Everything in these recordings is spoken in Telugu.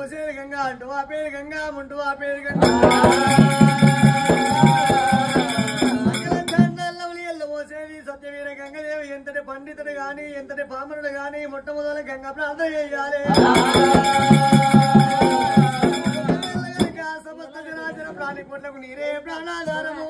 పోసేది గంగా అంటూ ఆ పేరు గంగా ముంటూ ఆ పేరు గంగా పోసేది సత్యవీర గంగదేవి. ఎంతటి పండితుడు గాని ఎంతటి పామరుడు గాని మొట్టమొదటి గంగా ప్రార్థన చేయాలి. సమస్త జనాచర ప్రాణి కోట్లకు నీరే ప్రాణాధారము.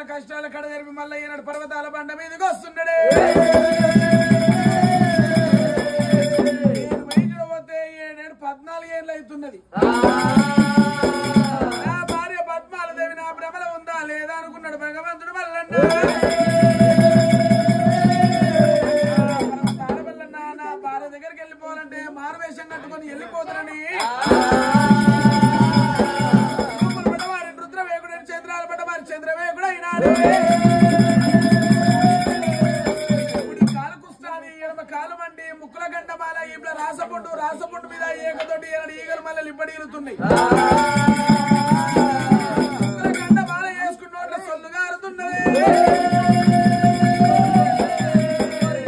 కష్టాలు కడదరిపి మళ్ళీ ఈనాడు పర్వతాల బండ మీదకి వస్తున్నాడే. వైద్యుడు పోతే 14 ఏళ్ళు అవుతున్నది. నా భార్య పద్మాలదేవి నా భ్రమల ఉందా లేదా అనుకున్నాడు భగవంతుడు. మల్లన్న పర్వతాల వల్లన్నా నా భార్య దగ్గరికి వెళ్ళిపోవాలంటే మారువేషం కట్టుకొని వెళ్ళిపోతానని చంద్రాలు పడ్డ వారి చంద్రవేకుడు అయినాడు. కాలకుస్తాని ఎడమ కాలు మండి ముక్కుల గంటమాల ఇప్పుడు రాసపుండు మీద ఏకతోటి ఈగలు మళ్ళీ ఇబ్బడిగుతున్నాయి. ముక్కుల గంటమాల వేసుకున్నోట్ల సొల్లుగా అరుతున్నది.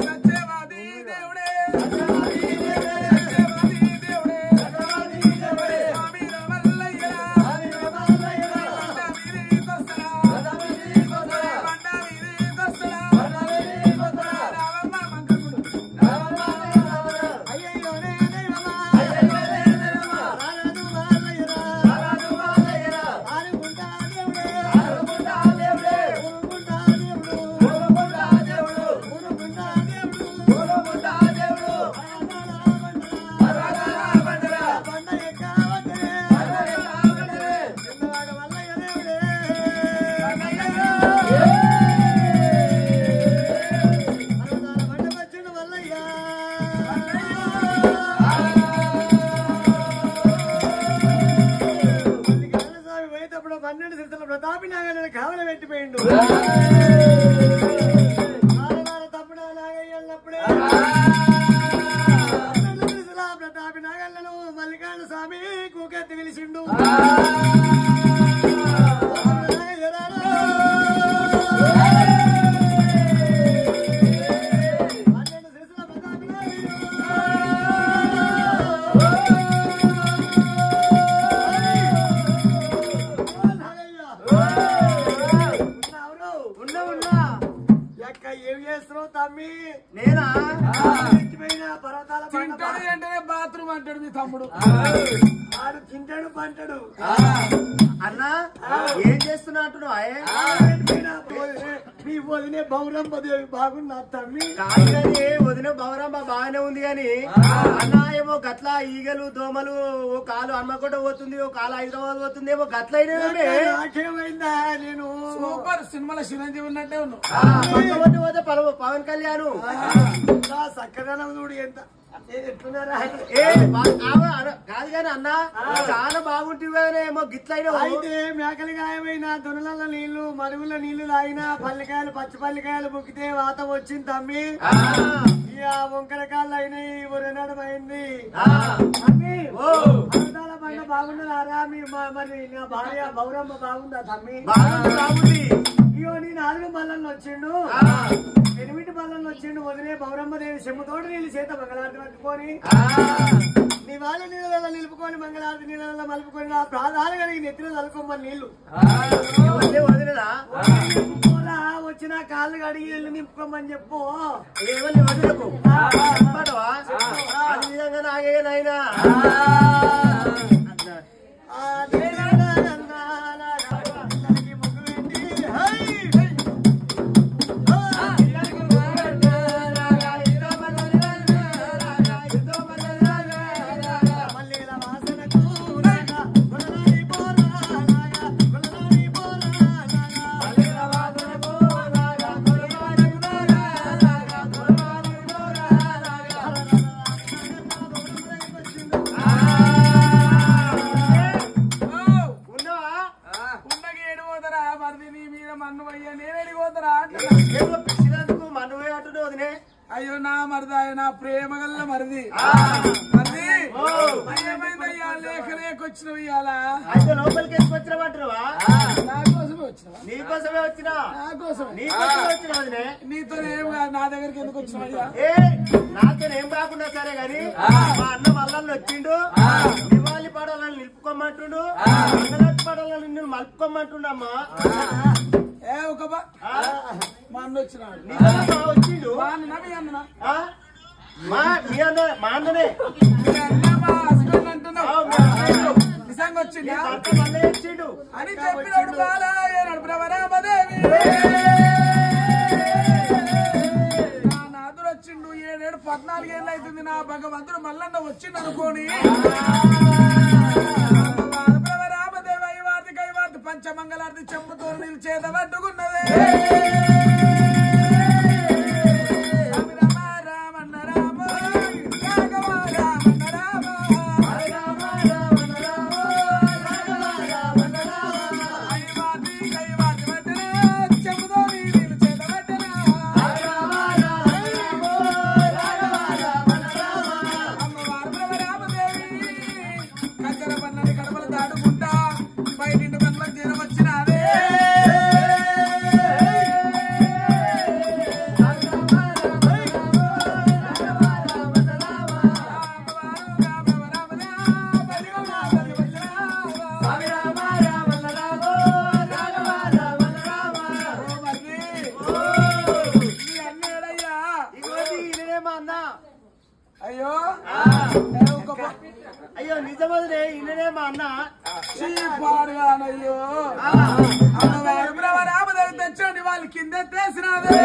సత్యవాది దేవుడే స్వామి రామల్లయ్య ప్రతాపి నాగయ్య కావల పెట్టిపోయిండు. తప్పుడు నాగయ్య వెళ్ళినప్పుడే ప్రతాపి నాగయ్యను మల్లికార్జున స్వామి కూకెత్తి పిలిచిండు. ఏం చేస్తున్నావు తమ్మి? నేనా పర్వతాల వెంటనే బాత్రూమ్ అంటాడు మీ తమ్ముడు. ఆడు తింటాడు పంటాడు. అన్నా ఏం చేస్తున్నా అంటున్నావు? నీ వదినే బౌరంభదేవి బాగున్నా తమ్మి కానీ వదిన బౌరమ్మ బాగానే ఉంది గాని అన్న ఏమో గట్ల ఈగలు దోమలు ఓ కాలు హన్మకొండ పోతుంది ఓ కాలు హైదరాబాద్ పోతుంది ఏమో గట్ల నాకేమైందా నేను సూపర్ సినిమాలో చిరంజీవి ఉన్నట్టే ఉన్నావు పోతే పవన్ కళ్యాణ్ చక్కదనం చూడు ఎంత ఎట్లున్నారా కాదు కానీ అన్న చాలా బాగుంటుంది ఏమో గిట్లయినా అయితే మేకలు గాయమైనా దొనల నీళ్లు మడుగుల నీళ్లు తాగినా పల్లికాయలు పచ్చి పల్లికాయలు ముక్కితే వాతం వచ్చింది తమ్మి ఇక వంకరకాయలు అయినాయి ఉరనడం అయింది తమ్మి అమృతాల బండ బాగున్నదారా మీ మరి నా భార్య బౌరమ్మ బాగుందా తమ్మి బాగుంది ఇగో నీ 4 బళ్ళల్లో వచ్చిండు 8 బళ్ళల్లో వచ్చిండు వదిలే బౌరమ్మదేవి చెమ్ముతోటి నీళ్ళు చేత మంగళారతి పట్టుకొని నీ వాళ్ళ నీళ్ళలో నిలుపుకొని మంగళారతి నీళ్ళలో మలుపుకొని నా ప్రాధాలు కలిగి నెత్తిలో చల్లుకోమని నీళ్లు వదిలేదా వచ్చిన కాళ్ళు కడిగి నీళ్ళు నింపుకోమని చెప్పు ఏమని వదిలకు అది విధంగా నాగేనైనా అయ్యో నా మరిదా నా ప్రేమ గల్ల మరిది ఏమైందయ్యా లేక లేకొచ్చినవి ఇవాళ అయితే లోపలికి వచ్చినవాటరువా నా కోసమే వచ్చినవా నీకోసమే వచ్చినా నా కోసం నీకోసమే వచ్చిన వదినే నీతో ఏం కాదు నా దగ్గరికి ఎందుకు వచ్చినవయ్యా నాతో ఏం కాకుండా సరే గాని మా అన్న మల్లన్న వచ్చిండు దివాళి పడాలని నిలుపుకోమంటుండు సంగతి పడాలని నిన్ను మలుపుకోమంటుండమ్మా ఒక మా అన్న వచ్చినాడు వచ్చిండు మా అన్న మీ అన్న మా అన్ననే మా హస్బెండ్ అంటున్నావు నిజంగా వచ్చింది వచ్చిండు అని చెప్పినాడు బాలయ్య భ్రమరామదేవి నా నాదుడు వచ్చిండు 7 14 ఏళ్ళు అవుతుంది నా భగవంతుడు మల్లన్న వచ్చిండు అనుకోని భ్రమరామదేవి అయ్యవార్తి కైవార్తి పంచమంగళార్తి చెంపుతో నీళ్ళు చేత పట్టుకున్నదే అయ్యో నిజమదిలే ఇన్ననే మా అన్న పాడుగానయ్యో రామదేవి తెచ్చండి వాళ్ళు కింద తెసినాదే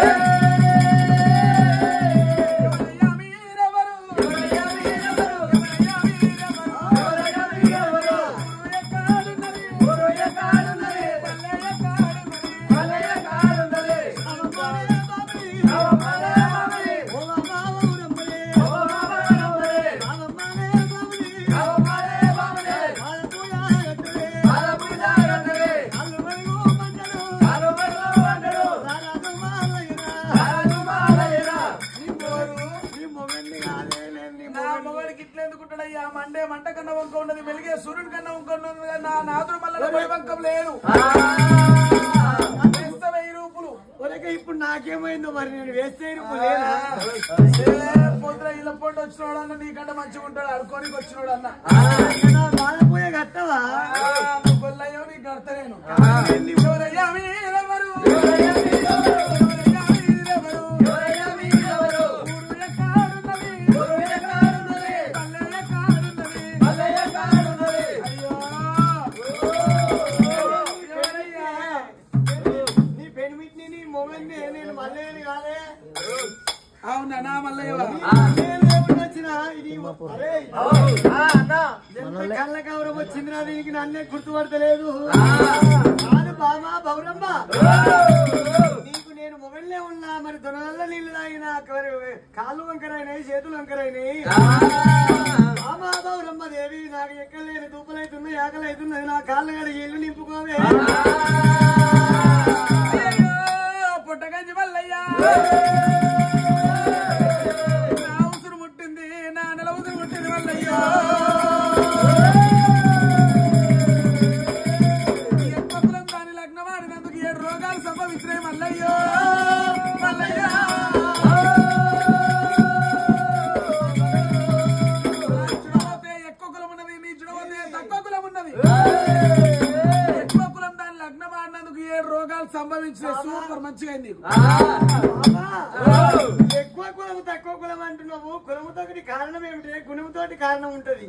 మండే మంట కన్నా వంక ఉన్నది వెలిగే సూర్యుడి కన్నా వంక ఉన్నది నా నాదుడు మళ్ళీ వైవంకం లేదు 1000 రూపులు ఇప్పుడు నాకేమైందో మరి నేను వేస్తే పొద్దున ఇళ్ళ పొండి వచ్చినోడు అన్న నీకంటే మంచిగా ఉంటాడు అడుకోనికి వచ్చినోడు అన్న బాధపోయే కట్టవా గొల్లయ్యో నీకు కడతా నేను అవునా నా మల్లయ్య కళ్ళ కవరం వచ్చింది నా దీనికి నన్నే గుర్తుపడతలేదు బామా బౌరమ్మ నీకు నేను మొబైల్లే ఉన్నా మరి దొనల నీళ్లు తాగినా కాళ్ళు వంకరైనాయి చేతులు వంకరైనాయి బామా బౌరమ్మ దేవి నాకు ఎక్కలేని దూపలైతున్నాయి ఆకలైతున్నది నా కాళ్ళు గడి ఇల్లు నింపుకోవే పుట్టగంజి మల్లయ్య నా ఉసురు ముట్టింది నా నెల ఉసురు ముట్టింది మల్లయ్య ఎక్కువకులం దాని లగ్నం ఆడినందుకు 7 రోగాలు సంభవించినాయి మల్లయ్య మల్లయ్య చూడబోతే ఎక్కువ కులం ఉన్నది నీ చూడబోతే తక్కువ కులం ఉన్నది ఎక్కువ కులం దాని లగ్నం ఆడినందుకు 7 రోగాలు సంభవించినాయి సూపర్ మంచిగా నీకు ఎక్కువ కులం తక్కువ కులం అంటున్నావు కులముతో కారణం ఏమిటి గుణముతోటి కారణం ఉంటది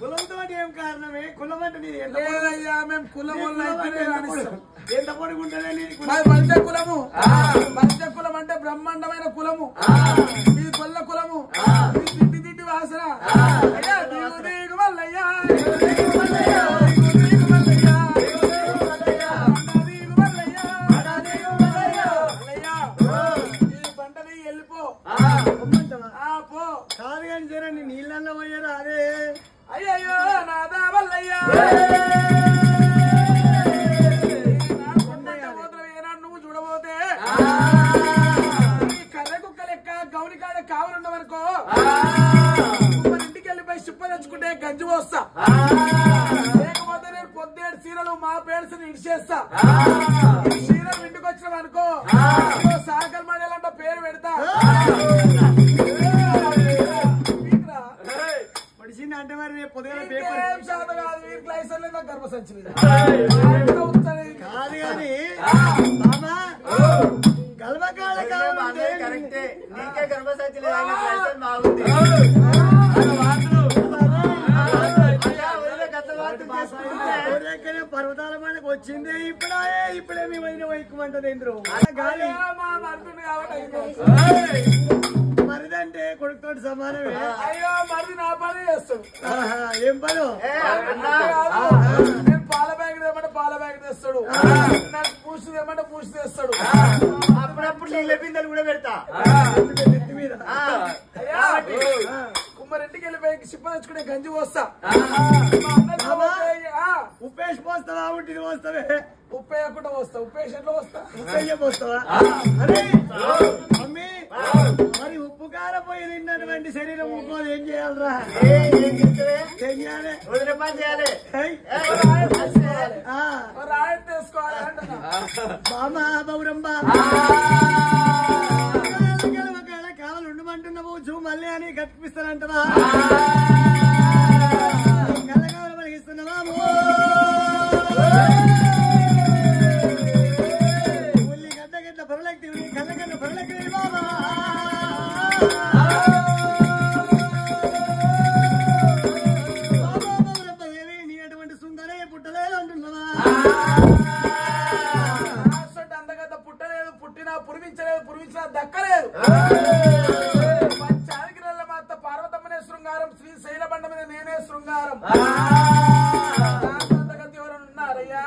కులంతో ఏం కారణమే కులం అంటే నీది లేదయ్యా మేము కులం ఎంత పొడుగుంటదే నీది పంచ కులము పంచ కులం అంటే బ్రహ్మాండమైన కులము ఇది కొల్ల కులము ఇది తిండి తిండి వాసన అయ్యా దిగు దిగు మల్లయ్యా కాదు కానీ సరే నీ నీళ్ళల్లో పోయారు అదే అయ్యయ్యో నాదా మల్లయ్యా ఏనాడు నువ్వు చూడబోతే కర్ర కుక్క లెక్క గౌని కాడ కావాలన్నవనుకో మన ఇంటికి వెళ్ళిపోయి చిప్ప తెచ్చుకుంటే గంజి పోస్తా లేకపోతే నేను పొద్దేడు సీరలు మా పేడ్స్ని ఇడిచేస్తా సీరలు ఇంటికి వచ్చినవనుకో సాకల్ మండలంట పేరు పెడతా అంటే మరి రేపు పొద్దున గర్భసంచి కాదు కానీ గల్వకాల కరెక్టే నీకే గర్భసంచి బాగుంది పర్వతాల మనకు వచ్చింది ఇప్పుడే మేము వైకుమంటది ఎందుకు గాలి మరిదంటే కొడుకుతోటి సమానమే అయ్యో మరిది నా పని చేస్తాడు ఏం పను నేను పాల బ్యాగ్ తెమ్మంటే పాల బ్యాగ్ తెస్తాడు నాకు పూసి తెమ్మంటే పూసి తెస్తాడు అప్పుడప్పుడు నీళ్ళ బిందెలు కూడా పెడతా మీద కుమ్మరింటికి వెళ్ళిపోయి చిప్ప తెచ్చుకునే గంజి పోస్తా ఉప్పేసి పోస్తావా ఉట్టిది పోస్తావే ఉప్పు వేయకుండా పోస్తా ఉప్పేసి ఎట్లా పోస్తా ఉప్పేసి పోస్తావా అరే మమ్మీ మరి ఉప్పు కారం పోయి తిన్నటువంటి శరీరం ఉప్పు ఏం చేయాలరా చెయ్యాలి రాయట్ తీసుకోవాలి అంటున్నా బామా బౌరంబా కావాలి ఉండమంటున్నావు జూ మళ్ళీ అని కట్టిపిస్తానంటవా కళ్ళకావాలి మనకి ఇస్తున్నావా ఉల్లి గడ్డ గడ్డ పొరలెక్కి కళ్ళగడ్డ పొరలెక్కి బాబా నీ అటువంటి సుందరే పుట్టలేదు అంటున్నావా అందగద్ద పుట్టలేదు పుట్టినా పురివించినా దక్కలేదు పంచానికి మాత పార్వతమ్మనే శృంగారం శ్రీ శైలబండ మీద నేనే శృంగారం అందగద్ద ఎవరైనా ఉన్నారయ్యా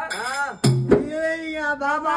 బాబా